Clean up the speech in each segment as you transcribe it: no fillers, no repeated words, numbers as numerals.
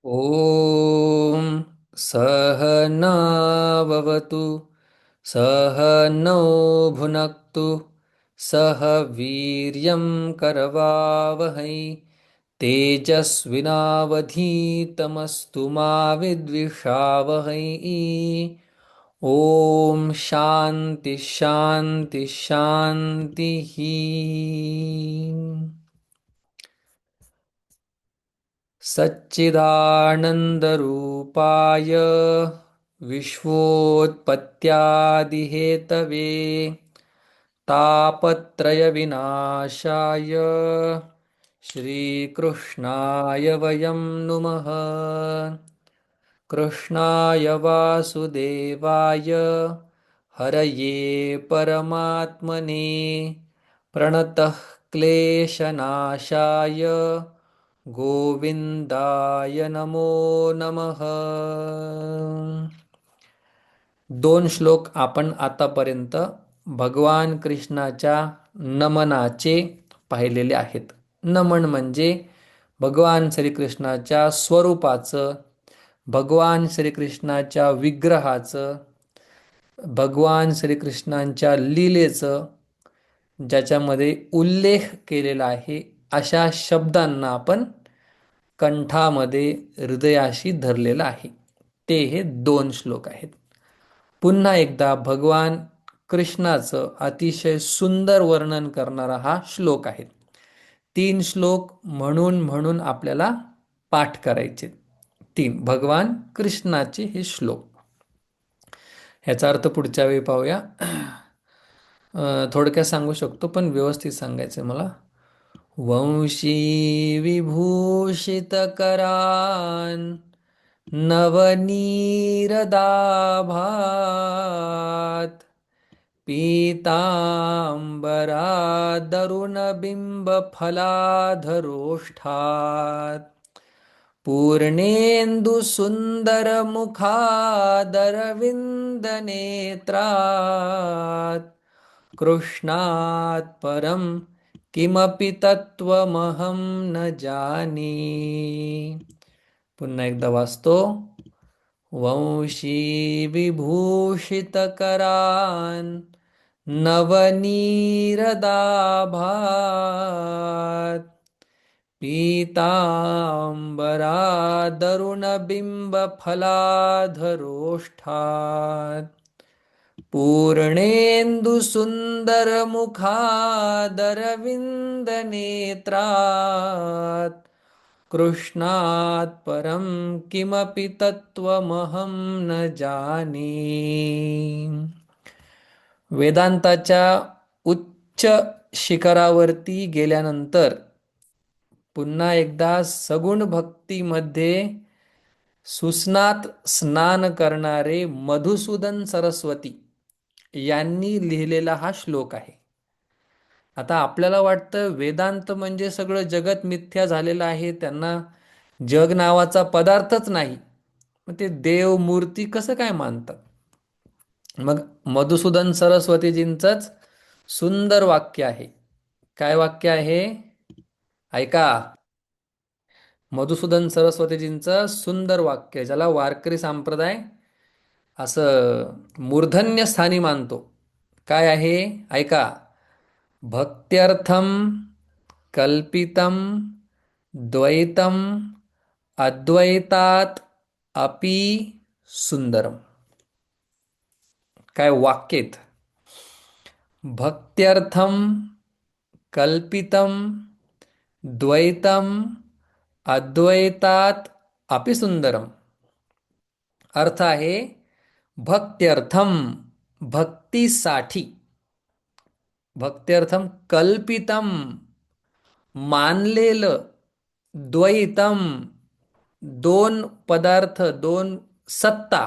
ॐ सहनाववतु सहनौ भुनक्तु सह वीर्यं करवावहै तेजस्विनावधीतमस्तु मा विद्विषावहै। ॐ शान्ति शान्ति शान्तिः। सच्चिदानन्दरूपाय विश्वोत्पत्त्यादिहेतवे तापत्रयविनाशाय श्रीकृष्णाय वयं नुमः। कृष्णाय वासुदेवाय हरये परमात्मने प्रणतः क्लेशनाशाय गोविंदाय नमो नमः। दोन श्लोक आपण आतापर्यंत भगवान कृष्णाच्या नमनाचे पाहिलेले आहेत. नमन म्हणजे भगवान श्रीकृष्णाच्या स्वरूपाचं, भगवान श्रीकृष्णाच्या विग्रहाचं, भगवान श्रीकृष्णांच्या लीलेचं ज्याच्यामध्ये उल्लेख केलेला आहे अशा शब्दांना आपण कंठामध्ये हृदयाशी धरलेलं आहे. ते हे दोन श्लोक आहेत. पुन्हा एकदा भगवान कृष्णाचं अतिशय सुंदर वर्णन करणारा हा श्लोक आहे. 3 श्लोक म्हणून म्हणून आपल्याला पाठ करायचे. 3 भगवान कृष्णाचे हे श्लोक. ह्याचा अर्थ पुढच्या वेळी पाहूया. थोडक्यात सांगू शकतो पण व्यवस्थित सांगायचं मला. वंशी विभूषित करान नवनीरदाभात पीतांबरादरुणबिंबफलाधरोष्ठात् पूर्णेन्दुसुन्दरमुखादरविन्दनेत्रात् कृष्णात् परं किमपि तत्त्वमहं न जाने. पुन्हा एकदा वाचतो. वंशी विभूषितकरान् नवनीरदाभात् पीतांबरादरुणबिंबफलाधरोष्ठात् पूर्णेन्दुसुन्दरमुखादरविन्दनेत्रात् कृष्णात् परं किमपि तत्त्वमहं न जाने. वेदांताच्या उच्च शिखरावरती गेल्यानंतर पुन्हा एकदा सगुण भक्तीमध्ये सुस्नात स्नान करणारे मधुसूदन सरस्वती यांनी लिहिलेला हा श्लोक आहे. आता आपल्याला वाटतं वेदांत म्हणजे सगळं जगत मिथ्या झालेलं आहे, त्यांना जग नावाचा पदार्थच नाही, मग ते देव मूर्ती कसं काय मानतात. मग मधुसूदन सरस्वतीजींचंच सुंदर वाक्य आहे. काय वाक्य आहे ऐका. मधुसूदन सरस्वतीजींचं सुंदर वाक्य ज्याला वारकरी संप्रदाय असं मूर्धन्य स्थानी मानतो. काय आहे ऐका. भक्त्यर्थम कल्पितम द्वैतम अद्वैतात अपि सुंदरम. काय वाक्येत. भक्त्यर्थम कल्पितम द्वैतम अद्वैतात अपि सुंदरम. अर्थ आहे भक्त्यर्थम भक्तीसाठी, भक्त्यर्थम कल्पितम मानलेलं, द्वैतम दोन पदार्थ दोन सत्ता,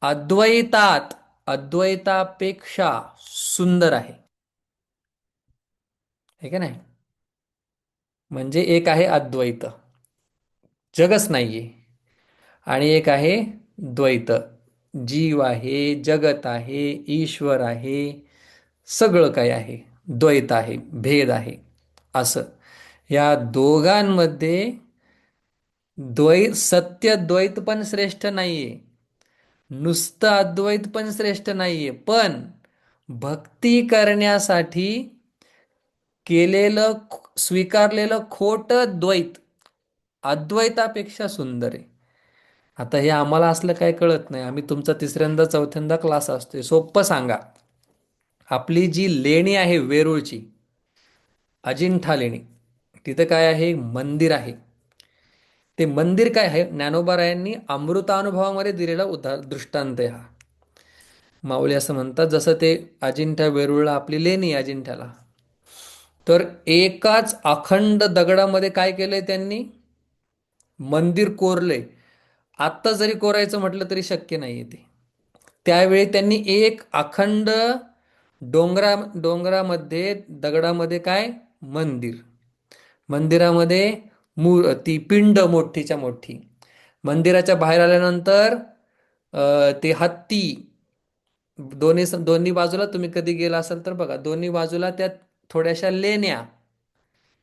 अद्वैतात अद्वैतापेक्षा सुंदर आहे. हे का नाही. म्हणजे एक आहे अद्वैत, जगच नाहीये, आणि एक आहे द्वैत, जीव आहे, जगत आहे, ईश्वर आहे, सगळं काही आहे. द्वैत आहे, भेद आहे. असं या दोघांमध्ये सत्य द्वैत पण श्रेष्ठ नाहीये, नुसतं अद्वैत पण श्रेष्ठ नाहीये, पण भक्ती करण्यासाठी केलेलं स्वीकारलेलं खोटं द्वैत अद्वैतापेक्षा सुंदर आहे. आता हे आम्हाला असलं काय कळत नाही, आम्ही तुमचा तिसऱ्यांदा चौथ्यांदा क्लास असतोय. सोपं सांगा, आपली जी लेणी आहे वेरूळची, अजिंठा लेणी, तिथं काय आहे? मंदिर आहे. ते मंदिर काय आहे? ज्ञानोबा अमृतानुभवामध्ये दिलेला दृष्टांत आहे हा. माऊली असं म्हणतात, जसं ते अजिंठा वेरूळला आपली लेणी अजिंठ्याला, तर एकाच अखंड दगडामध्ये काय केलंय त्यांनी? मंदिर कोरलंय. आत्ता जरी कोरायचं म्हटलं तरी शक्य नाहीये ते. त्यावेळी त्यांनी एक अखंड डोंगरामध्ये दगडामध्ये काय? मंदिर. मंदिरामध्ये ती पिंड मोठीच्या मोठी. मंदिराच्या बाहेर आल्यानंतर ते हत्ती, दोन्ही दोन्ही बाजूला तुम्ही कधी गेला असाल तर बघा, दोन्ही बाजूला त्या थोड्याशा लेण्या.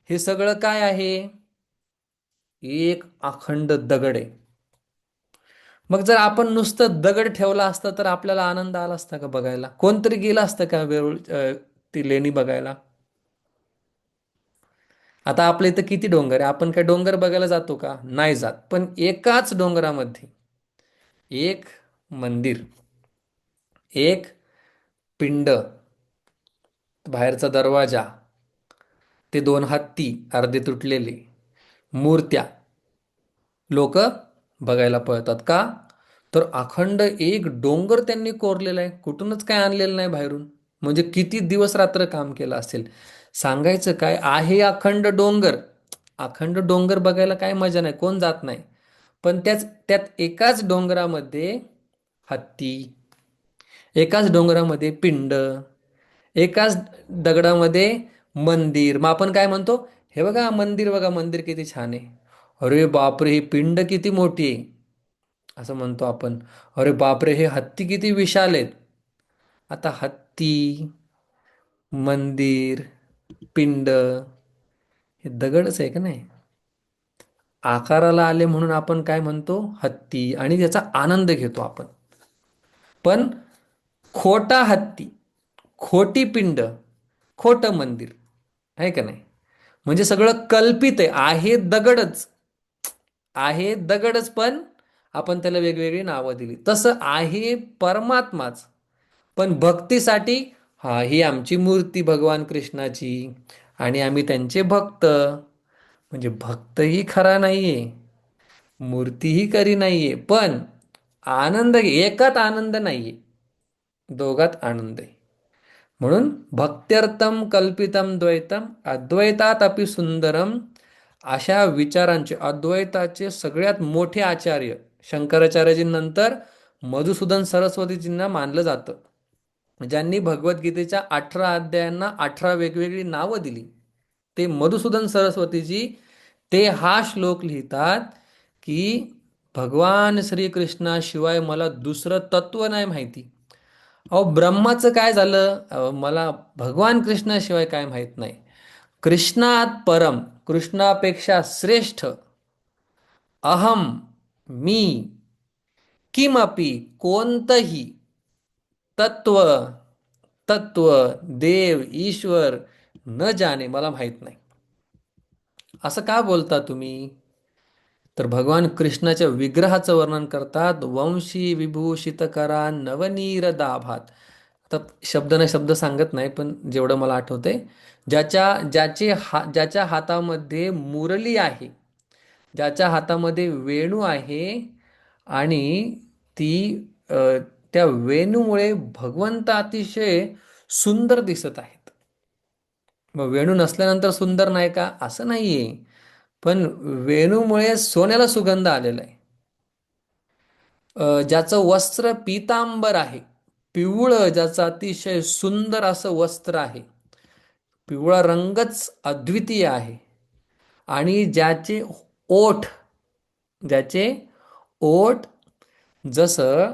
हे सगळं काय आहे? एक अखंड दगड आहे. मग जर आपण नुसतं दगड ठेवला असता तर आपल्याला आनंद आला असता का बघायला? कोणतरी गेलं असतं का वेरूळ ती लेणी बघायला? आता आपल्या इथं किती डोंगर आहे, आपण काय डोंगर बघायला जातो का? नाही जात. पण एकाच डोंगरामध्ये एक मंदिर, एक पिंड, बाहेरचा दरवाजा, ते दोन हत्ती अर्धे तुटलेले, मूर्त्या, लोक बघायला पळतात का? तर अखंड एक डोंगर त्यांनी कोरलेला आहे, कुठूनच काय आणलेलं नाही बाहेरून. म्हणजे किती दिवस रात्र काम केलं असेल. सांगायचं काय आहे? अखंड डोंगर. अखंड डोंगर बघायला काय मजा नाही, कोण जात नाही. पण त्यात एकाच डोंगरामध्ये हत्ती, एकाच डोंगरामध्ये पिंड, एकाच दगडामध्ये मंदिर. मग आपण काय म्हणतो? हे बघा मंदिर, बघा मंदिर किती छान आहे. अरे बापरे, ही पिंड किती मोठी आहे, असं म्हणतो आपण. अरे बापरे, हे हत्ती किती विशाल आहेत. आता हत्ती, मंदिर, पिंड, हे दगडच आहे का नाही? आकाराला आले म्हणून आपण काय म्हणतो? हत्ती, आणि त्याचा आनंद घेतो आपण. पण खोटा हत्ती, खोटी पिंड, खोटं मंदिर, आहे का नाही? म्हणजे सगळं कल्पित आहे. आहे दगडच, पण आपण त्याला वेगवेगळी नावं दिली. तसं आहे परमात्माच, पण भक्तीसाठी, हा ही आमची मूर्ती भगवान कृष्णाची आणि आम्ही त्यांचे भक्त. म्हणजे भक्तही खरा नाहीये, मूर्तीही खरी नाहीये, पण एकात आनंद नाहीये, दोघात आनंद आहे. म्हणून भक्त्यर्थम कल्पितम द्वैतम अद्वैतात अपि सुंदरम, अशा विचारांचे अद्वैताचे सगळ्यात मोठे आचार्य शंकराचार्यजींनंतर मधुसूदन सरस्वतीजींना मानलं जातं, ज्यांनी भगवद्गीतेच्या 18 अध्यायांना 18 वेगवेगळी नावं दिली. ते मधुसूदन सरस्वतीजी, ते हा श्लोक लिहितात की भगवान श्रीकृष्णाशिवाय मला दुसरं तत्व नाही माहिती. अहो ब्रह्माचं काय झालं? मला भगवान कृष्णाशिवाय काय माहीत नाही. कृष्णात परम, कृष्णापेक्षा श्रेष्ठ, अहम, मी, किमपि, कोणतंही तत्व, तत्व, देव, ईश्वर न जाने, मला माहीत नाही. असं का बोलता तुम्ही? तर भगवान कृष्णाच्या विग्रहाचं वर्णन करतात, वंशी विभूषित करा नवनीर दाभात. आता शब्द ना शब्द सांगत नाही, पण जेवढं मला आठवतंय, ज्याच्या हातामध्ये मुरली आहे, ज्याच्या हातामध्ये वेणू आहे, आणि ती त्या वेणूमुळे भगवंत अतिशय सुंदर दिसत आहेत. मग वेणू नसल्यानंतर सुंदर नाही का? असं नाहीये, पण वेणूमुळे सोन्याला सुगंध आलेला आहे. ज्याचं वस्त्र पीतांबर आहे, पिवळं, ज्याचं अतिशय सुंदर असं वस्त्र आहे, पिवळा रंगच अद्वितीय आहे. आणि ओठ ज्याचे ओठ जसं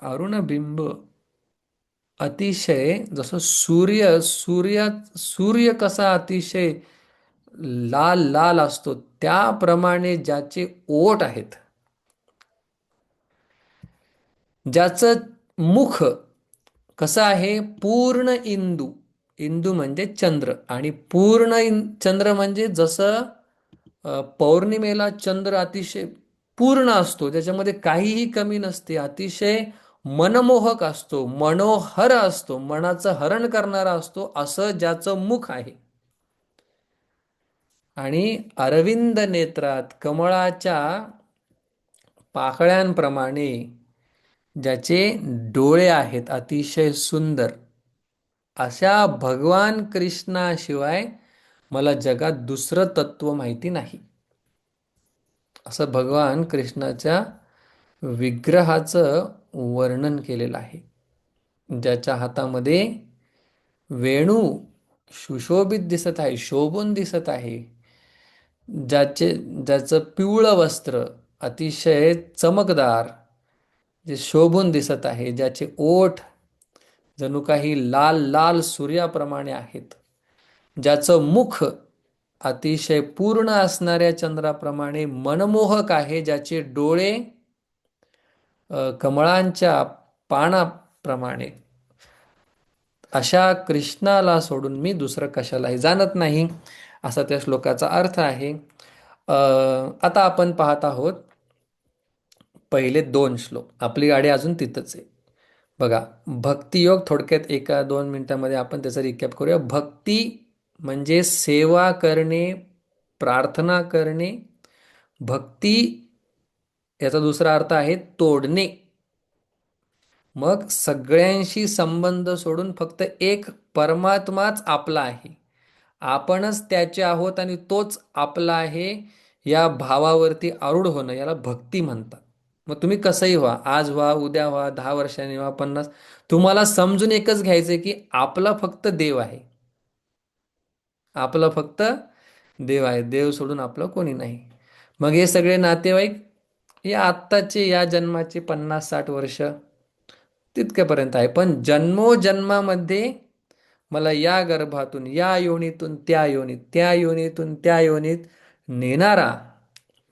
अरुणबिंब, अतिशय जसं सूर्य कसा अतिशय लाल लाल असतो त्याप्रमाणे ज्याचे ओठ आहेत, ज्याचं मुख कसं आहे, पूर्ण इंदू, इंदू म्हणजे चंद्र, आणि पूर्ण चंद्र म्हणजे जसं पौर्णिमेला चंद्र अतिशय पूर्ण असतो, त्याच्यामध्ये काहीही कमी नसते, अतिशय मनमोहक असतो, मनोहर असतो, मनाचं हरण करणारा असतो, असं ज्याचं मुख आहे. आणि अरविंद नेत्रात कमळाच्या पाकळ्यांप्रमाणे ज्याचे डोळे आहेत अतिशय सुंदर, अशा भगवान कृष्णाशिवाय मला जगात दुसरं तत्व माहिती नाही. असं भगवान कृष्णाच्या विग्रहाचं वर्णन केलेलं आहे. ज्याच्या हातामध्ये वेणू सुशोभित दिसत आहे, शोभून दिसत आहे, ज्याचे ज्याचं पिवळं वस्त्र अतिशय चमकदार जे शोभून दिसत आहे, ज्याचे ओठ जणू काही लाल लाल सूर्याप्रमाणे आहेत, ज्याचं मुख अतिशय पूर्ण असणाऱ्या चंद्राप्रमाणे मनमोहक आहे, ज्याचे डोळे कमळांच्या पानाप्रमाणे, अशा कृष्णाला सोडून मी दुसरं कशालाही जाणत नाही, असा त्या श्लोकाचा अर्थ आहे. आता आपण पाहत आहोत पहिले 2 श्लोक. आपली गाडी अजून तिथंच आहे. बघा, भक्तियोग थोडक्यात 1-2 मिनिटांमध्ये आपण त्याचा रिकॅप करूया. भक्ती म्हणजे सेवा करणे, प्रार्थना करणे. भक्ती याचा दुसरा अर्थ आहे तोडणे. मग सगळ्यांशी संबंध सोडून फक्त एक परमात्माच आपला आहे, आपणच त्याचे आहोत आणि तोच आपला आहे, या भावावरती आरूढ होणं याला भक्ती म्हणतात. मग तुम्ही कसंही व्हा, आज व्हा, उद्या व्हा, 10 वर्षांनी व्हा, 50, तुम्हाला समजून एकच घ्यायचंय की आपला फक्त देव आहे. आपला फक्त देव आहे, देव सोडून आपलं कोणी नाही. मग हे सगळे नातेवाईक हे आत्ताचे या जन्माचे 50-60 वर्ष तितक्यापर्यंत आहे, पण जन्मोजन्मामध्ये मला या गर्भातून, या योनीतून त्या योनीत, त्या योनीतून त्या योनीत नेणारा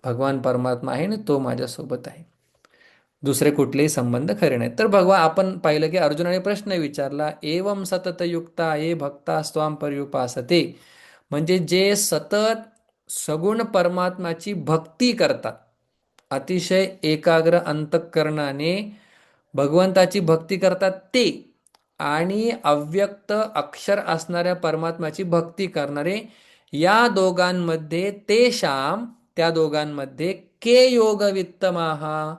भगवान परमात्मा आहे आणि तो माझ्यासोबत आहे. दुसरे कुठलेही संबंध खरे नाहीत. तर भगवान, आपण पाहिलं की अर्जुनाने प्रश्न विचारला, एवम सततयुक्ता ये भक्ता स्वाम पर्युपासते, म्हणजे जे सतत सगुण परमात्माची भक्ती करतात, अतिशय एकाग्र अंतःकरणाने भगवंताची भक्ती करतात ते, आणि अव्यक्त अक्षर असणाऱ्या परमात्म्याची भक्ती करणारे, या दोघांमध्ये तेषाम, त्या दोघांमध्ये के योगवित्तमाहा,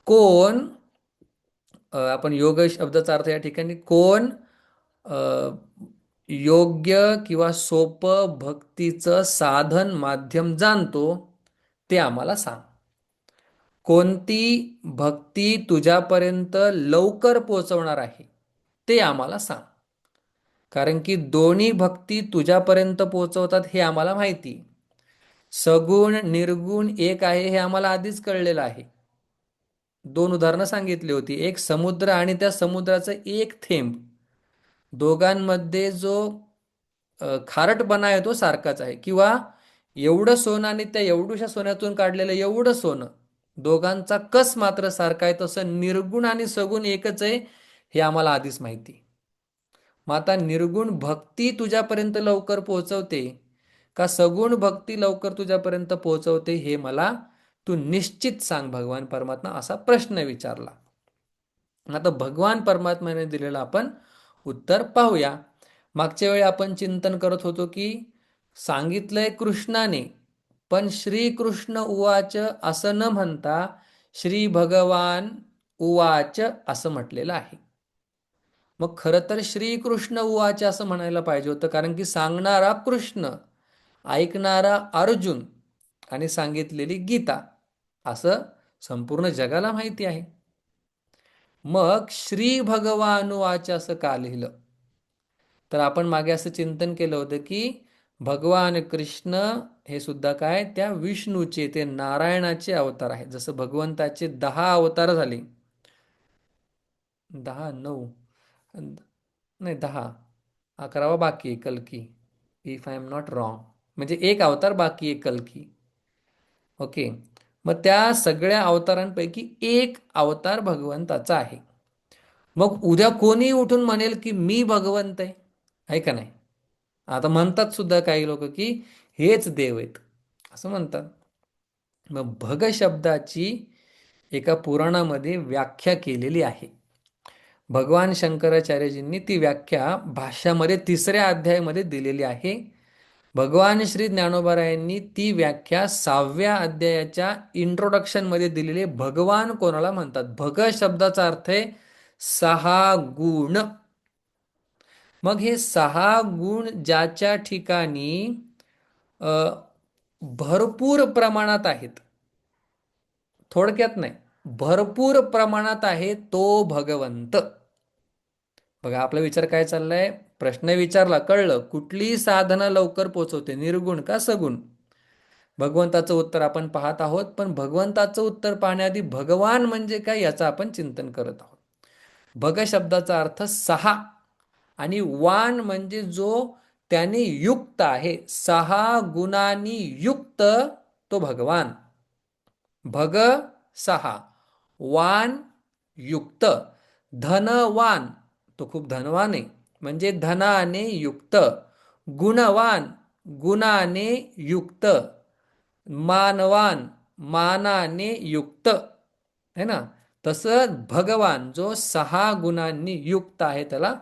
कोण, आपण योग शब्दाचा अर्थ या ठिकाणी कोण योग्य किंवा सोपं भक्तीचं साधन माध्यम जाणतो ते आम्हाला सांग. कोणती भक्ती तुझ्यापर्यंत लवकर पोहोचवणार आहे ते आम्हाला सांग. कारण की दोन्ही भक्ती तुझ्यापर्यंत पोहोचवतात हे आम्हाला माहिती. सगुण निर्गुण एक आहे हे आम्हाला आधीच कळलेलं आहे. 2 उदाहरणं सांगितली होती, एक समुद्र आणि त्या समुद्राचं एक थेंब, दोघांमध्ये जो खारटपणा आहे तो सारखाच आहे. किंवा एवढं सोनं आणि त्या एवढ्याशा सोन्यातून काढलेलं एवढं सोनं, दोघांचा कस मात्र सारखा आहे. तसं निर्गुण आणि सगुण एकच आहे हे आम्हाला आधीच माहिती. मग आता निर्गुण भक्ती तुझ्यापर्यंत लवकर पोहोचवते का सगुण भक्ती लवकर तुझ्यापर्यंत पोहोचवते हे मला तू निश्चित सांग भगवान परमात्मा, असा प्रश्न विचारला. आता भगवान परमात्म्याने दिलेलं आपण उत्तर पाहूया. मागच्या वेळी आपण चिंतन करत होतो की सांगितलंय कृष्णाने, पण श्रीकृष्ण उवाच असं न म्हणता श्री भगवान उवाच असं म्हटलेलं आहे. मग खरं तर श्रीकृष्ण उवाच असं म्हणायला पाहिजे होतं, कारण की सांगणारा कृष्ण, ऐकणारा अर्जुन आणि सांगितलेली गीता, असं संपूर्ण जगाला माहिती आहे. मग श्री भगवानुवाच असं का लिहिलं? तर आपण मागे असं चिंतन केलं होतं की भगवान कृष्ण हे सुद्धा काय, त्या विष्णूचे, ते नारायणाचे अवतार आहेत. जसं भगवंताचे 10 अवतार झाले, 10, 9, नाही 10, 11वा बाकी कलकी, if I am not wrong, म्हणजे एक अवतार बाकी आहे कल्की. ओके. मग त्या सगळ्या अवतारांपैकी एक अवतार भगवंताचा आहे. मग उद्या कोणी उठून म्हणेल की मी भगवंत आहे का नाही? आता म्हणतात सुद्धा काही लोक की हेच देव आहेत असं म्हणतात. मग भग शब्दाची एका पुराणामध्ये व्याख्या केलेली आहे. भगवान शंकराचार्यजींनी ती व्याख्या भाष्यामध्ये 3ऱ्या अध्यायामध्ये दिलेली आहे. भगवान श्री ज्ञानोबारायांनी ती व्याख्या 6व्या अध्यायाच्या इंट्रोडक्शनमध्ये दिलेली. भगवान कोणाला म्हणतात? भग शब्दाचा अर्थ आहे 6 गुण. मग हे 6 गुण ज्याच्या ठिकाणी अ, भरपूर प्रमाणात आहेत, थोडक्यात नाही, भरपूर प्रमाणात आहे तो भगवंत. बघा आपला विचार काय चाललाय. प्रश्न विचारला, कळलं कुठली साधना लवकर पोचवते, निर्गुण का सगुण? भगवंताचं उत्तर आपण पाहत आहोत. पण भगवंताचं उत्तर पाहण्याआधी भगवान म्हणजे काय याचं आपण चिंतन करत आहोत. भग शब्दाचा अर्थ 6 आणि वान म्हणजे जो त्याने युक्त आहे, 6 गुणांनी युक्त तो भगवान. भग 6, वान युक्त, धनवान तो खूप धनवान आहे म्हणजे धनाने युक्त, गुणवान गुणाने युक्त, मानवान मानाने युक्त है ना. तसं भगवान जो 6 गुणांनी युक्त आहे त्याला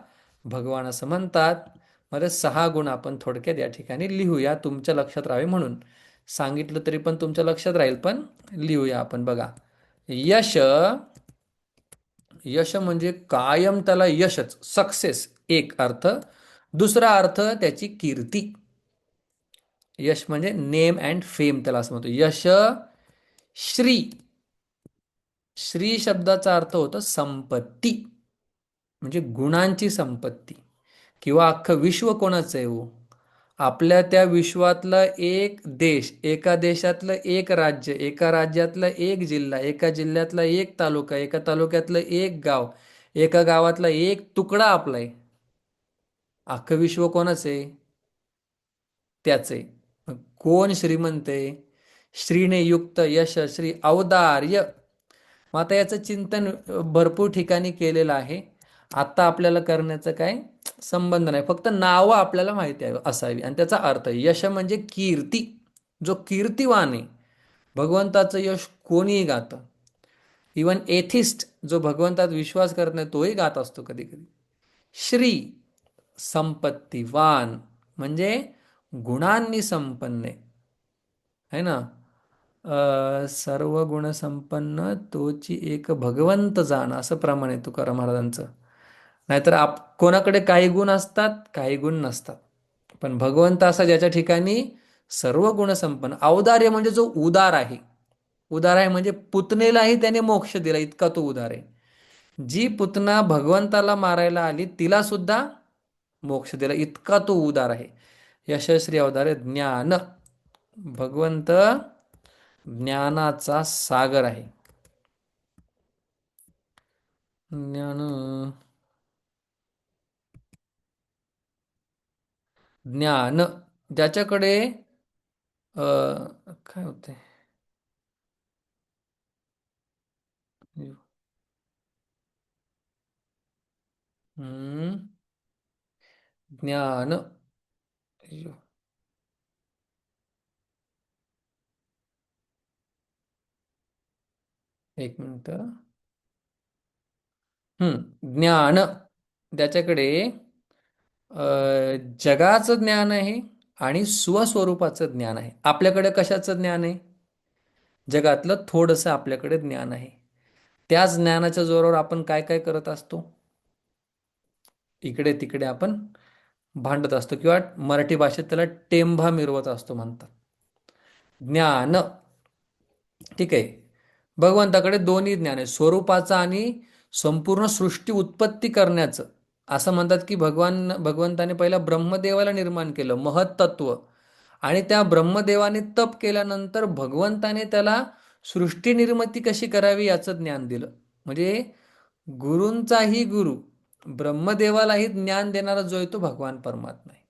भगवान असं म्हणतात. मध्ये 6 गुण आपण थोडक्यात या ठिकाणी लिहूया, तुमच्या लक्षात राहावे म्हणून. सांगितलं तरी पण तुमच्या लक्षात राहील, पण लिहूया आपण. बघा, यश, यश म्हणजे कायम त्याला यशच, सक्सेस एक अर्थ. दुसरा अर्थ त्याची कीर्ती. यश म्हणजे नेम अँड फेम त्याला असं म्हणतो. यश, श्री, श्री शब्दाचा अर्थ होतो संपत्ती, म्हणजे गुणांची संपत्ती. किंवा अख्खं विश्व कोणाचं आहे हो? आपल्या त्या विश्वातलं एक देश, एका देशातलं एक राज्य, एका राज्यातला एक जिल्हा, एका जिल्ह्यातला एक तालुका, एका तालुक्यातलं एक गाव, एका गावातला एक तुकडा आपला आहे. अख्खं विश्व कोणाचं आहे? त्याचे. कोण श्रीमंत आहे? श्रीने युक्त, यश, श्री, औदार्य. मग आता याचं चिंतन भरपूर ठिकाणी केलेलं आहे. आता आपल्याला करण्याचं काय संबंध नाही, फक्त नावं आपल्याला माहिती असावी आणि त्याचा अर्थ. यश म्हणजे कीर्ती, जो कीर्तिवान आहे. भगवंताचं यश कोणीही गातं. इवन एथिस्ट जो भगवंतात विश्वास करत नाही तोही गात असतो कधी कधी. श्री, संपत्तीवान म्हणजे गुणांनी संपन्न आहे ना. सर्व गुण संपन्न तोची एक भगवंत जाण, असं प्रमाण आहे तुकाराम महाराजांचं. नाहीतर कोणाकडे काही गुण असतात, काही गुण नसतात. पण भगवंत असा ज्याच्या ठिकाणी सर्व गुण संपन्न. औदार्य म्हणजे जो उदार आहे. उदार आहे म्हणजे पुतणेलाही त्याने मोक्ष दिला, इतका तो उदार आहे. जी पुतना भगवंताला मारायला आली तिला सुद्धा मोक्ष दिला, इतका तो उदार आहे. यशस्वी अवतार. ज्ञान, भगवंत ज्ञानाचा सागर आहे. ज्ञान, ज्ञान ज्याच्याकडे काय होते, ज्ञान, एक मिनिट. ज्ञान ज्याच्याकडे जगाचं ज्ञान आहे आणि स्वस्वरूपाचं ज्ञान आहे. आपल्याकडे कशाचं ज्ञान आहे? जगातलं थोडंसं आपल्याकडे ज्ञान आहे. त्याच ज्ञानाच्या जोरावर आपण काय काय करत असतो? इकडे तिकडे आपण भांडत असतो किंवा मराठी भाषेत त्याला टेंभा मिरवत असतो म्हणतात. ज्ञान, ठीक आहे. भगवंताकडे दोन्ही ज्ञान आहे, स्वरूपाचं आणि संपूर्ण सृष्टी उत्पत्ती करण्याचं. असं म्हणतात की भगवंताने पहिला ब्रह्मदेवाला निर्माण केलं, महत्त्व. आणि त्या ब्रह्मदेवाने तप केल्यानंतर भगवंताने त्याला सृष्टी निर्मिती कशी करावी याचं ज्ञान दिलं. म्हणजे गुरूंचाही गुरु, ब्रह्मदेवालाही ज्ञान देणारा जो आहे तो भगवान परमात्मा आहे.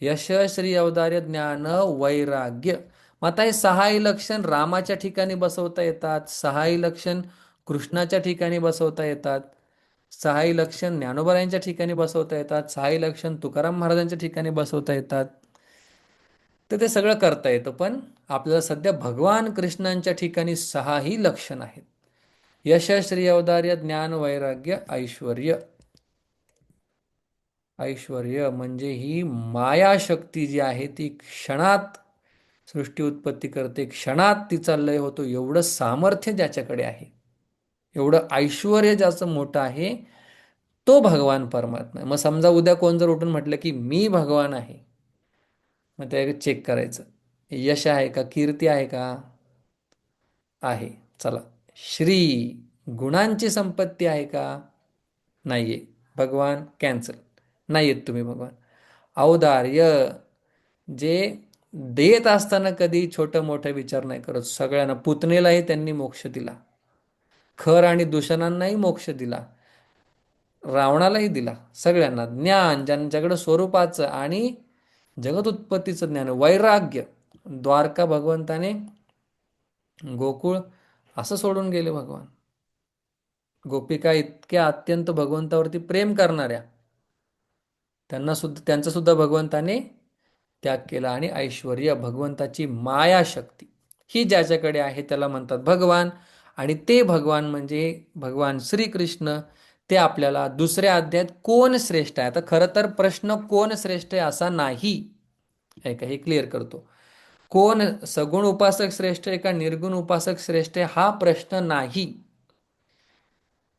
यश, श्री, औदार्य, ज्ञान, वैराग्य. मग आता हे सहाही लक्षण रामाच्या ठिकाणी बसवता येतात, सहाही लक्षण कृष्णाच्या ठिकाणी बसवता येतात, सहाही लक्षण ज्ञानोबा ठिकाणी बसवता येतात, सहाही लक्षण तुकाराम महाराजांच्या ठिकाणी बसवता येतात. तर ते सगळं करता येतं, पण आपल्याला सध्या भगवान कृष्णांच्या ठिकाणी सहाही लक्षण आहेत. यश, श्री, औदार्य, ज्ञान, वैराग्य, ऐश्वर्य. ऐश्वर्य म्हणजे ही मायाशक्ती जी आहे ती क्षणात सृष्टी उत्पत्ती करते, क्षणात तिचा लय होतो, एवढं सामर्थ्य ज्याच्याकडे आहे, एवढं ऐश्वर्य ज्याचं मोठं आहे, तो भगवान परमात्मा आहे. मग समजा उद्या कोण जर उठून म्हटलं की मी भगवान आहे, मग ते चेक करायचं, यश आहे का, कीर्ती आहे का, आहे. चला, श्री, गुणांची संपत्ती आहे का, नाहीये, भगवान कॅन्सल, नाहीयेत तुम्ही भगवान. औदार्य, जे देत असताना कधी छोटं मोठं विचार नाही करत, सगळ्यांना, पुतणेलाही त्यांनी मोक्ष दिला, खर आणि दूषणांनाही मोक्ष दिला, रावणालाही दिला, सगळ्यांना ज्ञान, ज्यांच्याकडे स्वरूपाचं आणि जगत उत्पत्तीचं ज्ञान, वैराग्य, द्वारका भगवंताने, गोकुळ असं सोडून गेले भगवान. गोपिका इतक्या अत्यंत भगवंतावरती प्रेम करणाऱ्या, त्यांना सुद्धा, त्यांचा सुद्धा भगवंताने त्याग केला. आणि ऐश्वर्य, भगवंताची मायाशक्ती, ही ज्याच्याकडे आहे त्याला म्हणतात भगवान. आणि ते भगवान म्हणजे भगवान श्रीकृष्ण. ते आपल्याला दुसऱ्या अध्यायात कोण श्रेष्ठ आहे, आता खरं तर प्रश्न कोण श्रेष्ठ आहे असा नाही, हे क्लिअर करतो. कोण सगुण उपासक श्रेष्ठ आहे का निर्गुण उपासक श्रेष्ठ आहे हा प्रश्न नाही.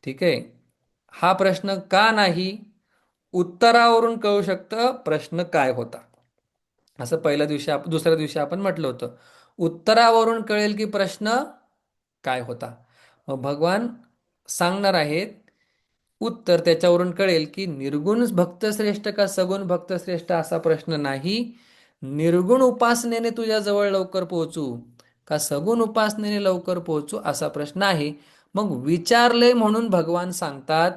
ठीक आहे, हा प्रश्न का नाही, उत्तरावरून कळू शकतं प्रश्न काय होता. असं पहिल्या दिवशी दुसऱ्या दिवशी आपण म्हटलं होतं, उत्तरावरून कळेल की प्रश्न काय होता. मग भगवान सांगणार आहेत उत्तर, त्याच्यावरून कळेल की निर्गुण भक्त श्रेष्ठ का सगुण भक्त श्रेष्ठ असा प्रश्न नाही. निर्गुण उपासनेने तुझ्या जवळ लवकर पोहोचू का सगुण उपासनेने लवकर पोहोचू असा प्रश्न आहे. मग विचारले म्हणून भगवान सांगतात,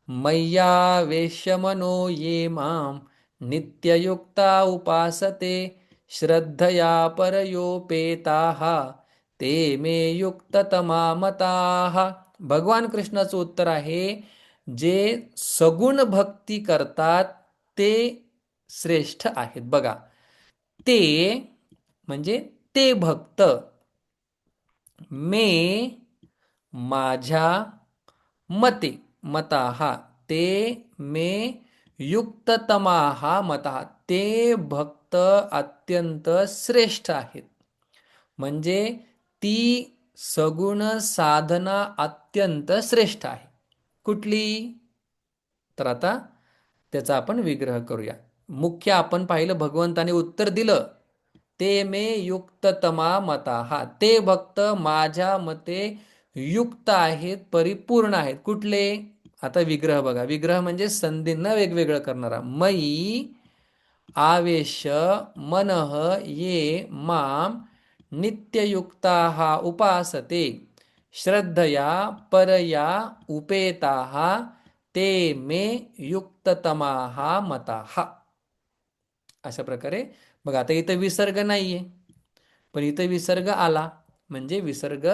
मय्या वेश्यमनो ये माम नित्ययुक्ता उपासते श्रद्धया परयोपेताः ते मे युक्ततमा मताः. भगवान कृष्णाचं उत्तर आहे, जे सगुण भक्ती करतात ते श्रेष्ठ आहेत. बघा, ते म्हणजे ते भक्त, मे माझ्या मते, मताहा ते मे युक्ततमाहा मताहा, ते भक्त अत्यंत श्रेष्ठ आहेत. म्हणजे ती सगुण साधना अत्यंत श्रेष्ठ आहे. कुठली, तर आता त्याचा आपण विग्रह करूया. मुख्य आपण पाहिलं, भगवंताने उत्तर दिलं, ते मे युक्ततमा मताहा, ते भक्त माझ्या मते युक्त आहेत, परिपूर्ण आहेत. कुठले, आता विग्रह बघा, विग्रह म्हणजे संधींना वेगवेगळं करणारा. मयी आवेश मनः ये माम नित्ययुक्ताः उपासते श्रद्धया परया उपेताः ते मे युक्ततमाः मताः. अशा प्रकारे बघा, आता इथं विसर्ग नाहीये, पण इथं विसर्ग आला म्हणजे विसर्ग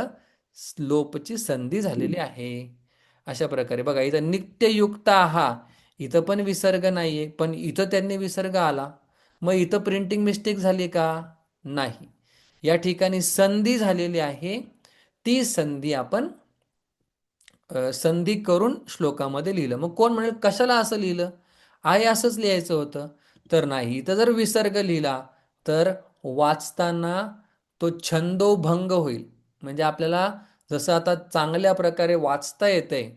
लोपची संधी झालेली आहे. अशा प्रकारे बघा, इथं नित्ययुक्त हा, इथं पण विसर्ग नाहीये, पण इथं त्यांनी विसर्ग आला. मग इथं प्रिंटिंग मिस्टेक झाली का, नाही. या ठिकाणी संधी झालेली आहे, ती संधी आपण संधी करून श्लोकामध्ये लिहिलं. मग कोण म्हणेल कशाला असं लिहिलं, आहे असंच लिहायचं होतं, तर नाही. इथं जर विसर्ग लिहिला तर वाचताना तो छंदोभंग होईल. म्हणजे आपल्याला जसं आता चांगल्या प्रकारे वाचता येतंय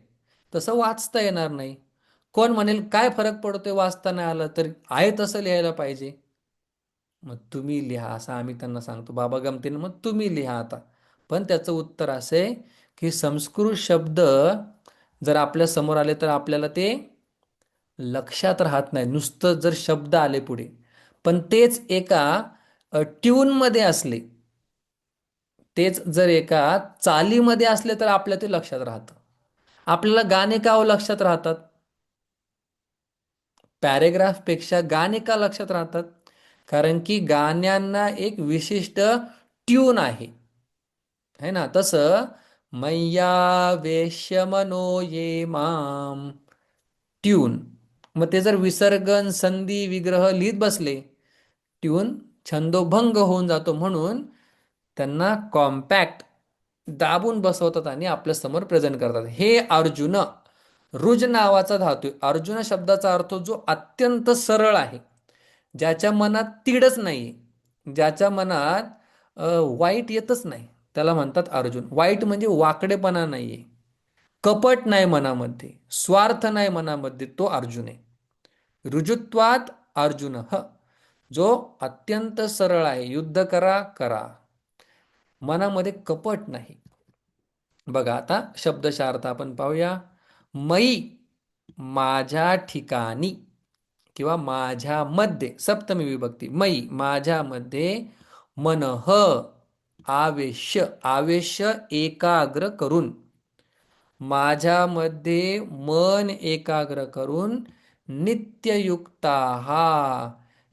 तसं वाचता येणार नाही. कोण म्हणेल काय फरक पडतोय वाचता आलं तर, आहे तसं लिहायला पाहिजे. मग तुम्ही लिहा असं आम्ही त्यांना सांगतो, बाबा गमतीने मग तुम्ही लिहा आता. पण त्याचं उत्तर असं आहे की संस्कृत शब्द जर आपल्या समोर आले तर आपल्याला ते लक्षात राहत नाही, नुसतं जर शब्द आले पुढे. पण तेच एका ट्यूनमध्ये असले, तेच जर एका चालीमध्ये असले तर आपल्या ते लक्षात राहतं. आपल्याला गाणे का लक्षात राहतात, पॅरेग्राफपेक्षा गाणे का लक्षात राहतात, कारण की गाण्यांना एक विशिष्ट ट्यून आहे, है ना. तसं मैया वेश्य मनो ये माम, ट्यून. मग ते जर विसर्गन संधी विग्रह लिहित बसले, ट्यून छंदोभंग होऊन जातो. म्हणून त्यांना कॉम्पॅक्ट दाबून बसवतात आणि आपल्या समोर प्रेझेंट करतात. हे अर्जुन, रुज नावाचा धातू आहे. अर्जुन शब्दाचा अर्थ जो अत्यंत सरळ आहे, ज्याच्या मनात तीडच नाही, ज्याच्या मनात वाईट येतच नाही, त्याला म्हणतात अर्जुन. वाईट म्हणजे वाकडेपणा नाहीये, कपट नाही मनामध्ये, स्वार्थ नाही मनामध्ये, तो अर्जुन आहे. रुजुत्वात अर्जुन जो अत्यंत सरळ आहे, युद्ध करा करा, मनामध्ये कपट नाही. बघा आता शब्दशः अर्थ आपण पाहूया. मई माझ्या ठिकाणी किंवा माझ्यामध्ये, सप्तमी विभक्ती, मई माझ्यामध्ये, मनः आवेश, आवेश एकाग्र करून, माझ्यामध्ये मन एकाग्र करून, नित्ययुक्ता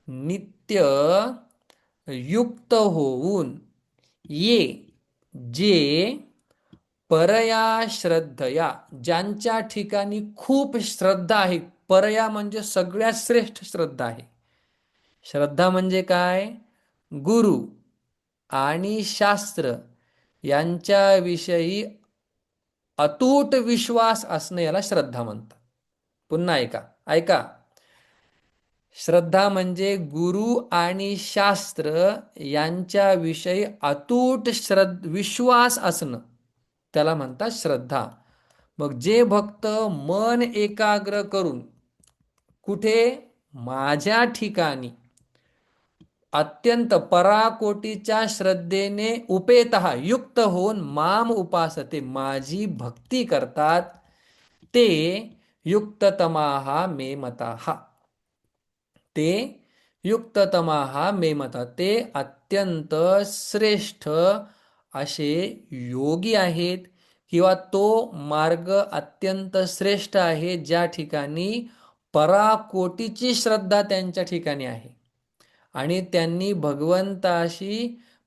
नित्य युक्त होऊन, ये जे परया श्रद्धया ज्यांच्या ठिकाणी खूप श्रद्धा आहे. परया म्हणजे सगळ्यात श्रेष्ठ श्रद्धा आहे. श्रद्धा म्हणजे काय? गुरु आणि शास्त्र यांच्याविषयी अतूट विश्वास असणे याला श्रद्धा म्हणतात. पुन्हा ऐका ऐका, श्रद्धा म्हणजे गुरु आणि शास्त्र यांच्याविषयी अतूट विश्वास असणं, त्याला म्हणतात श्रद्धा. मग जे भक्त मन एकाग्र करून कुठे? माझ्या ठिकाणी अत्यंत पराकोटीच्या श्रद्धेने उपेतः युक्त होऊन माम उपासते, माझी भक्ती करतात, ते युक्ततमाः मे मताः, ते युक्ततमाः मे मताः, ते अत्यंत श्रेष्ठ असे योगी आहेत, किंवा तो मार्ग अत्यंत श्रेष्ठ आहे ज्या ठिकाणी पराकोटीची श्रद्धा त्यांच्या ठिकाणी आहे आणि त्यांनी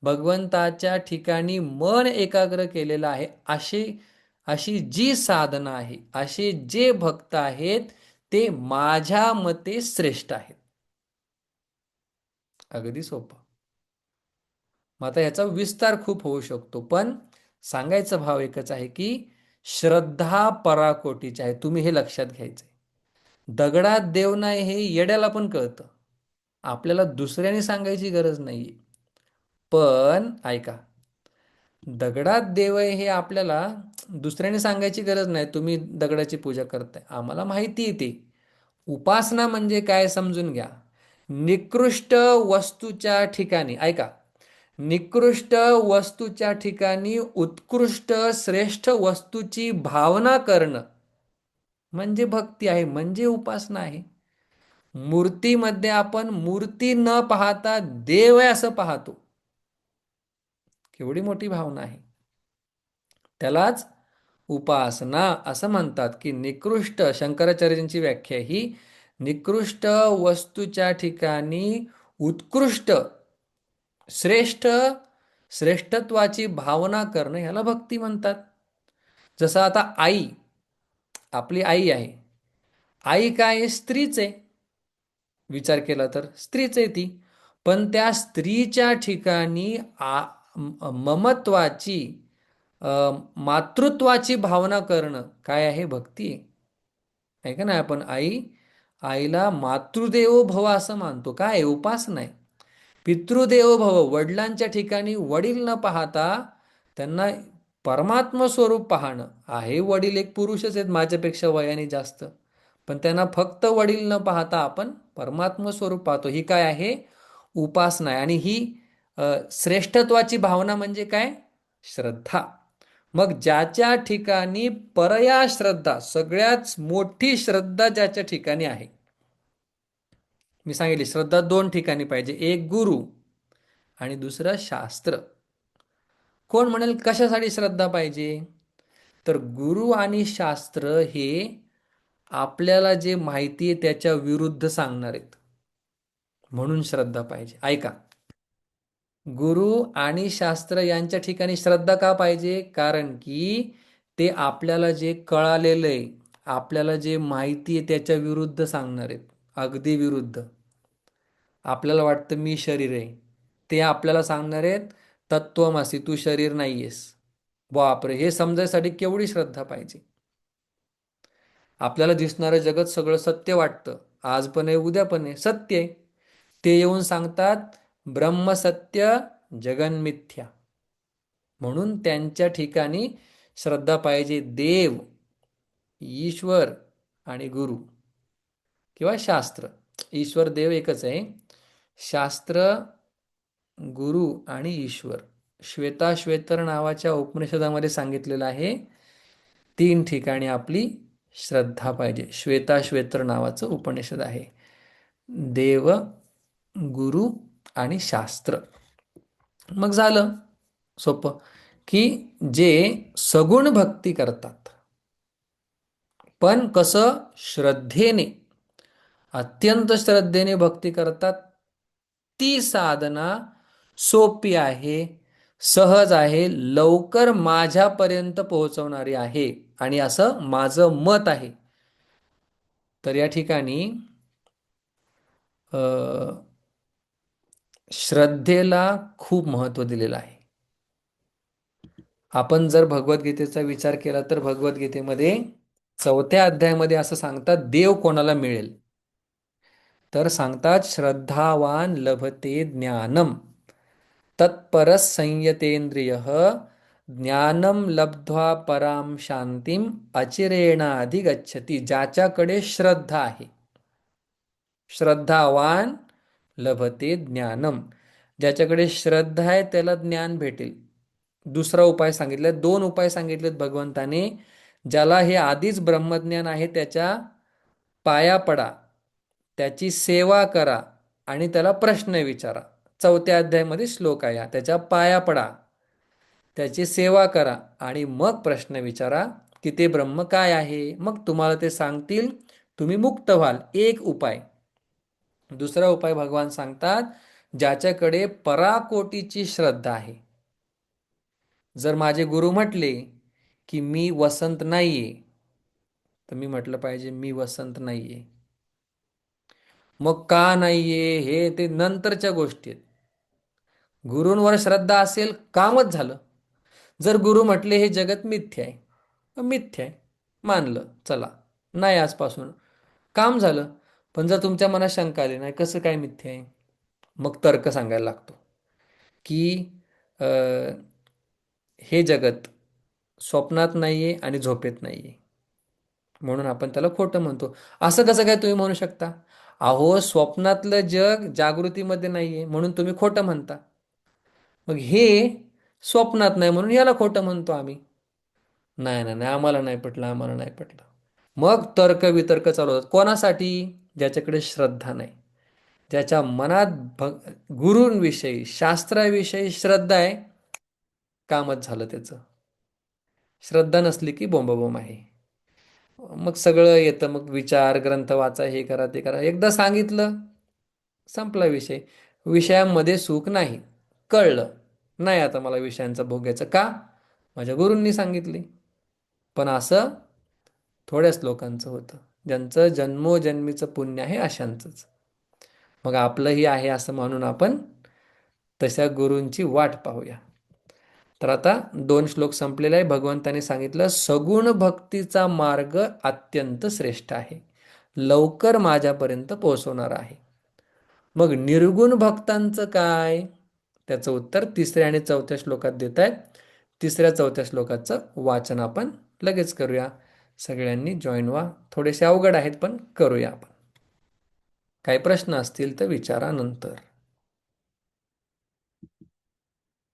भगवंताच्या ठिकाणी मन एकाग्र केलेलं आहे. अशी जी साधना आहे, असे जे भक्त आहेत, ते माझ्या मते श्रेष्ठ आहेत. अगदी सोपं. मग आता याचा विस्तार खूप होऊ शकतो, पण सांगायचा भाव एकच आहे की श्रद्धा पराकोटीची आहे. तुम्ही हे लक्षात घ्यायचंय. दगडात देव नाही हे येड्याला पण कळतं, आपल्याला दुसऱ्याने सांगायची गरज नाहीये. पण ऐका, दगडात देव आहे हे आपल्याला दुसऱ्याने सांगायची गरज नाही. तुम्ही दगडाची पूजा करताय, आम्हाला माहिती आहे ते. उपासना म्हणजे काय समजून घ्या. निकृष्ट वस्तूच्या ठिकाणी, ऐका, निकृष्ट वस्तूच्या ठिकाणी उत्कृष्ट श्रेष्ठ वस्तूची भावना करणं म्हणजे भक्ती आहे, म्हणजे उपासना आहे. मूर्तीमध्ये आपण मूर्ती न पाहता देव आहे असं पाहतो, केवढी मोठी भावना आहे. त्यालाच उपासना असं म्हणतात. की निकृष्ट, शंकराचार्यांची व्याख्या ही, निकृष्ट वस्तूच्या ठिकाणी उत्कृष्ट श्रेष्ठत्वाची भावना करणं ह्याला भक्ती म्हणतात. जसं आता आई, आपली आई आहे, आई काय आहे? स्त्रीच आहे. विचार केला तर स्त्रीच आहे ती. पण त्या स्त्रीच्या ठिकाणी ममत्वाची, मातृत्वाची भावना करणं काय आहे? भक्ती आहे का नाही. आपण आईला मातृदेवो भव असं मानतो, काय आहे? उपासना आहे. पितृदेवो भव, वडिलांच्या ठिकाणी वडील न पाहता त्यांना परमात्म स्वरूप पाहणं आहे. वडील एक पुरुषच आहेत माझ्यापेक्षा वयाने जास्त, पण त्यांना फक्त वडील न पाहता आपण परमात्म स्वरूप पाहतो. ही काय आहे? उपासना आहे. आणि ही श्रेष्ठत्वाची भावना म्हणजे काय? श्रद्धा. मग ज्याच्या ठिकाणी परया श्रद्धा, सगळ्यात मोठी श्रद्धा ज्याच्या ठिकाणी आहे, मी सांगितले श्रद्धा दोन ठिकाणी पाहिजे, एक गुरु आणि दुसरं शास्त्र. कोण म्हणेल कशासाठी श्रद्धा पाहिजे? तर गुरु आणि शास्त्र हे आपल्याला जे माहिती आहे त्याच्या विरुद्ध सांगणार आहेत. म्हणून श्रद्धा पाहिजे. ऐका, गुरु आणि शास्त्र यांच्या ठिकाणी श्रद्धा का पाहिजे? कारण की ते आपल्याला जे कळालेलं आहे, आपल्याला जे माहिती आहे त्याच्या विरुद्ध सांगणार आहेत. अगदी विरुद्ध. आपल्याला वाटतं मी शरीर आहे, ते आपल्याला सांगणार आहेत तत्त्वमसी, तू शरीर नाहीयेस. बापरे, हे समजायसाठी केवढी श्रद्धा पाहिजे. आपल्याला दिसणारं जगत सगळं सत्य वाटतं, आज पण आहे उद्या पण आहे, सत्य आहे. ते येऊन सांगतात ब्रह्मसत्य जगन्मिथ्या. म्हणून त्यांच्या ठिकाणी श्रद्धा पाहिजे. देव, ईश्वर आणि गुरु किंवा शास्त्र. ईश्वर देव एकच आहे. शास्त्र, गुरु आणि ईश्वर. श्वेताश्वेतर नावाच्या उपनिषदामध्ये सांगितलेलं आहे, 3 ठिकाणी आपली श्रद्धा पाहिजे. श्वेताश्वेतर नावाचं उपनिषद आहे. देव, गुरु आणि शास्त्र. मग झालं सोपं, की जे सगुण भक्ती करतात, पण कसं श्रद्धेने, अत्यंत श्रद्धेने भक्ती करतात, ती साधना सोपी आहे, सहज आहे, लवकर माझ्यापर्यंत पोहोचवणारी आहे, आणि असं माझं मत आहे. तर या ठिकाणी श्रद्धेला खूप महत्त्व दिलेलं आहे. आपण जर भगवद्गीतेचा विचार केला तर भगवद्गीतेमध्ये 4थ्या अध्यायामध्ये असं सांगतात, देव कोणाला मिळेल? तर सांगतात, श्रद्धावान लभते ज्ञानम तत्परस संयतेंद्रियः ज्ञानम लब्ध्वा पराम शांतीम अचिरेणाधिगच्छति. ज्याच्याकडे श्रद्धा आहे, श्रद्धावान लभते ज्ञानम, ज्याच्याकडे श्रद्धा आहे त्याला ज्ञान भेटेल. दुसरा उपाय सांगितला, 2 उपाय सांगितलेत भगवंताने. ज्याला हे आधीच ब्रह्मज्ञान आहे त्याच्या पाया पडा, त्याची सेवा करा आणि त्याला प्रश्न विचारा. 4थ्या अध्यायामध्ये श्लोक आहे, त्याच्या पाया पडा, त्याची सेवा करा आणि मग प्रश्न विचारा की ते ब्रह्म काय आहे. मग तुम्हाला ते सांगतील, तुम्ही मुक्त व्हाल. एक उपाय. दुसरा उपाय भगवान सांगतात, ज्याच्याकडे पराकोटीची श्रद्धा आहे. जर माझे गुरु म्हटले की मी वसंत नाहीये, तर मी म्हटलं पाहिजे मी वसंत नाहीये. मग का नाहीये हे ते नंतरच्या गोष्टी आहेत. गुरूंवर श्रद्धा असेल, कामच झालं. जर गुरु म्हटले हे जगत मिथ्य आहे, मिथ्य आहे, मानलं, चला नाही आजपासून, काम झालं. पण जर तुमच्या मनात शंका आली, नाही कसं काय मिथ्य आहे, मग तर्क सांगायला लागतो की हे जगत स्वप्नात नाहीये आणि झोपेत नाहीये, म्हणून आपण त्याला खोटं म्हणतो. असं कसं काय तुम्ही म्हणू शकता? अहो, स्वप्नातलं जग जागृतीमध्ये नाहीये म्हणून तुम्ही खोटं म्हणता. मग हे स्वप्नात नाही म्हणून याला खोटं म्हणतो आम्ही. नाही नाही नाही, आम्हाला नाही पटलं, आम्हाला नाही पटलं. मग तर्क वितर्क चालू होतात. कोणासाठी? ज्याच्याकडे श्रद्धा नाही, ज्याच्या मनात गुरूंविषयी, शास्त्राविषयी श्रद्धा आहे, कामच झालं त्याचं. श्रद्धा नसली की बोंबाबोंब आहे. मग सगळं येतं, मग विचार, ग्रंथ वाचा, हे करा ते करा. एकदा सांगितलं, संपला विषय. विषयांमध्ये सुख नाही, कळलं नाही आता मला विषयांचा भोग घ्यायचा. का? माझ्या गुरूंनी सांगितले. पण असं थोड्याच लोकांचं होतं, ज्यांचं जन्मोजन्मीचं पुण्य आहे अशांचंच. मग आपलंही आहे असं म्हणून आपण तशा गुरूंची वाट पाहूया. तर आता 2 श्लोक संपलेले आहे. भगवंताने सांगितलं सगुण भक्तीचा मार्ग अत्यंत श्रेष्ठ आहे, लवकर माझ्यापर्यंत पोहोचवणार आहे. मग निर्गुण भक्तांचं काय? त्याचं उत्तर 3ऱ्या आणि 4थ्या श्लोकात देत आहेत. 3ऱ्या-4थ्या श्लोकाचं वाचन आपण लगेच करूया. सगळ्यांनी जॉईन व्हा. थोडेसे अवघड आहेत पण करूया आपण. काही प्रश्न असतील तर विचारा नंतर.